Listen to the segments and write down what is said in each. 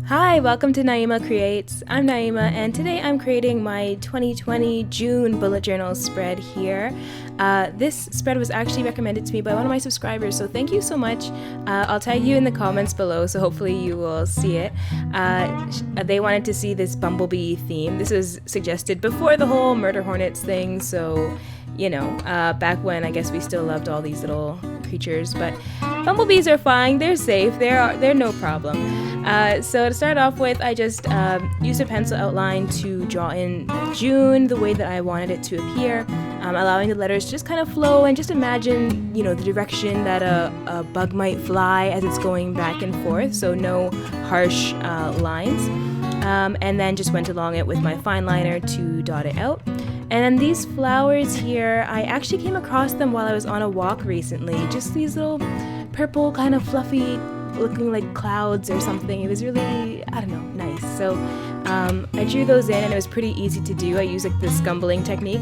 Hi, welcome to Naima Creates. I'm Naima, and today I'm creating my 2020 June bullet journal spread here. This spread was actually recommended to me by one of my subscribers, so thank you so much. I'll tag you in the comments below, so hopefully you will see it. They wanted to see this bumblebee theme. This was suggested before the whole murder hornets thing, so you know, back when I guess we still loved all these little creatures, but bumblebees are fine, they're safe, they're no problem. So to start off with, I just used a pencil outline to draw in June the way that I wanted it to appear, allowing the letters to just kind of flow and just imagine, you know, the direction that a bug might fly as it's going back and forth, so no harsh lines. And then just went along it with my fine liner to dot it out. And then these flowers here, I actually came across them while I was on a walk recently. Just these little purple kind of fluffy looking like clouds or something. It was really, I don't know, nice. So I drew those in and it was pretty easy to do. I used like the scumbling technique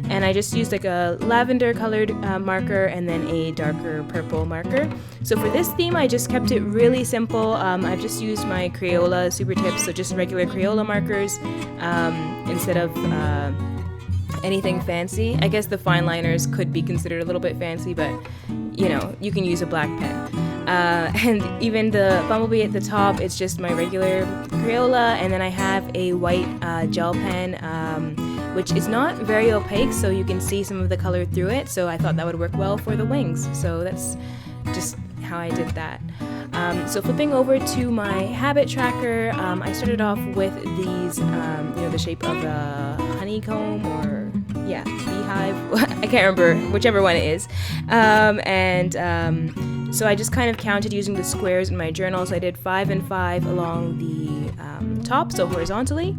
and I just used like a lavender colored marker and then a darker purple marker. So for this theme I just kept it really simple. I've just used my Crayola Supertips, so just regular Crayola markers instead of anything fancy. I guess the fine liners could be considered a little bit fancy, but you know, you can use a black pen. And even the bumblebee at the top, it's just my regular Crayola, and then I have a white gel pen, which is not very opaque, so you can see some of the color through it, so I thought that would work well for the wings. So that's just how I did that. So flipping over to my habit tracker, I started off with these, you know, the shape of a honeycomb or, yeah, beehive. I can't remember, whichever one it is. So I just kind of counted using the squares in my journal. So I did 5 and 5 along the top, so horizontally.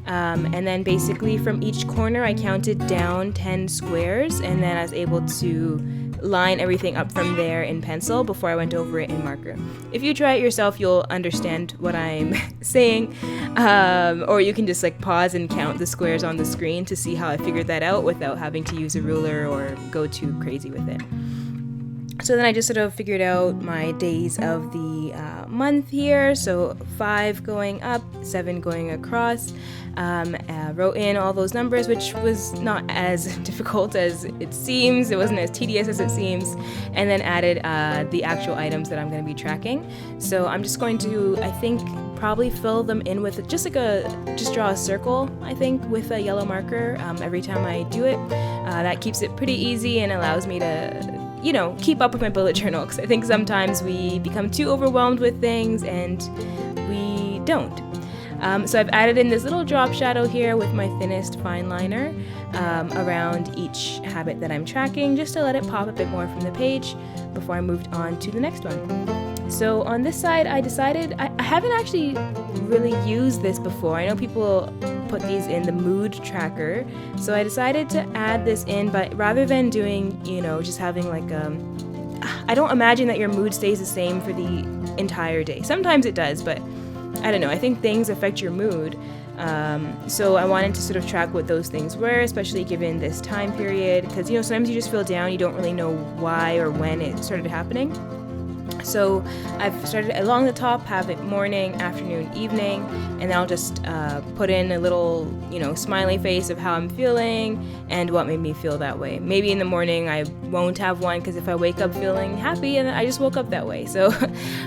And then basically from each corner I counted down 10 squares, and then I was able to line everything up from there in pencil before I went over it in marker. If you try it yourself, you'll understand what I'm saying, or you can just like pause and count the squares on the screen to see how I figured that out without having to use a ruler or go too crazy with it. So then I just sort of figured out my days of the month here, so 5 going up, 7 going across, wrote in all those numbers, which was not as difficult as it seems, it wasn't as tedious as it seems, and then added the actual items that I'm going to be tracking. So I'm just going to, I think, probably fill them in with just draw a circle, I think, with a yellow marker every time I do it. That keeps it pretty easy and allows me to, you know, keep up with my bullet journal, because I think sometimes we become too overwhelmed with things and we don't. So I've added in this little drop shadow here with my thinnest fine liner around each habit that I'm tracking, just to let it pop a bit more from the page before I moved on to the next one. So on this side, I decided, I haven't actually really used this before. I know people put these in the mood tracker, so I decided to add this in, but rather than doing, you know, just having like I don't imagine that your mood stays the same for the entire day. Sometimes it does, but I don't know, I think things affect your mood. So I wanted to sort of track what those things were, especially given this time period, because, you know, sometimes you just feel down, you don't really know why or when it started happening. So I've started along the top, have it morning, afternoon, evening, and then I'll just put in a little, you know, smiley face of how I'm feeling and what made me feel that way. Maybe in the morning I won't have one, because if I wake up feeling happy, and I just woke up that way. So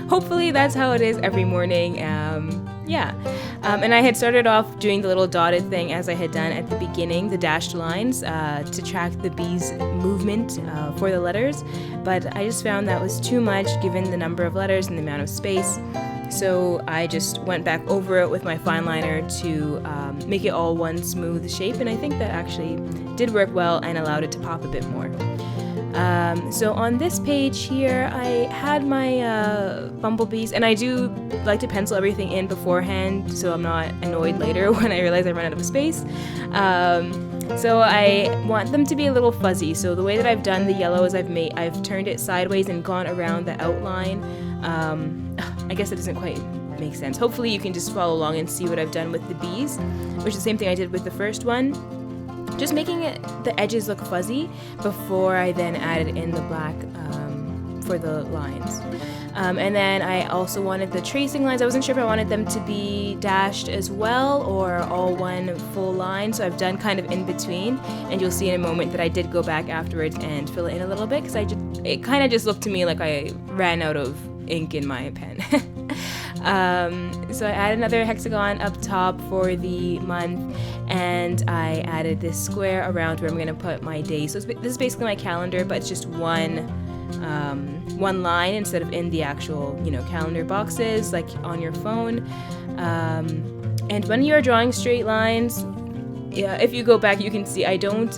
hopefully that's how it is every morning. And I had started off doing the little dotted thing as I had done at the beginning, the dashed lines, to track the bee's movement for the letters, but I just found that was too much given the number of letters and the amount of space. So I just went back over it with my fine liner to make it all one smooth shape, and I think that actually did work well and allowed it to pop a bit more. So on this page here, I had my bumblebees, and I do like to pencil everything in beforehand so I'm not annoyed later when I realize I run out of space. So I want them to be a little fuzzy, so the way that I've done the yellow is I've turned it sideways and gone around the outline. I guess it doesn't quite make sense. Hopefully you can just follow along and see what I've done with the bees, which is the same thing I did with the first one. Just making the edges look fuzzy before I then added in the black for the lines. And then I also wanted the tracing lines. I wasn't sure if I wanted them to be dashed as well or all one full line, so I've done kind of in between, and you'll see in a moment that I did go back afterwards and fill it in a little bit, because it kind of just looked to me like I ran out of ink in my pen. So I added another hexagon up top for the month, and I added this square around where I'm going to put my day. So this is basically my calendar, but it's just one line instead of in the actual, calendar boxes like on your phone. And when you're drawing straight lines, if you go back, you can see I don't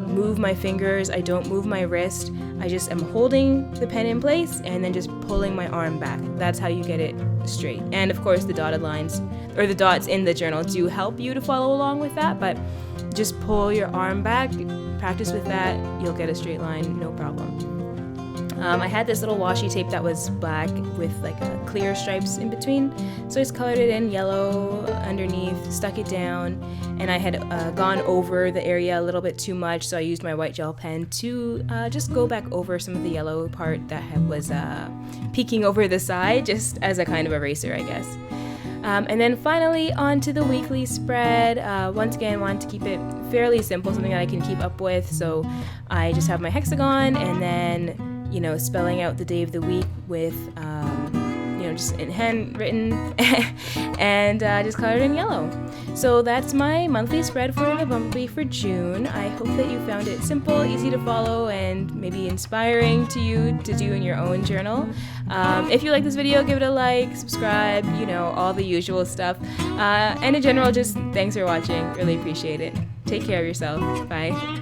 move my fingers, I don't move my wrist. I just am holding the pen in place and then just pulling my arm back. That's how you get it straight. And of course the dotted lines or the dots in the journal do help you to follow along with that, but just pull your arm back, practice with that, you'll get a straight line, no problem. I had this little washi tape that was black with like clear stripes in between, so I just colored it in yellow underneath, stuck it down, and I had gone over the area a little bit too much, so I used my white gel pen to just go back over some of the yellow part that was peeking over the side, just as a kind of eraser, I guess. And then finally onto the weekly spread. Once again, I wanted to keep it fairly simple, something that I can keep up with, so I just have my hexagon and then spelling out the day of the week with, just in handwritten and just colored in yellow. So that's my monthly spread for the Bumblebee for June. I hope that you found it simple, easy to follow, and maybe inspiring to you to do in your own journal. If you like this video, give it a like, subscribe, all the usual stuff. And in general, just thanks for watching. Really appreciate it. Take care of yourself. Bye.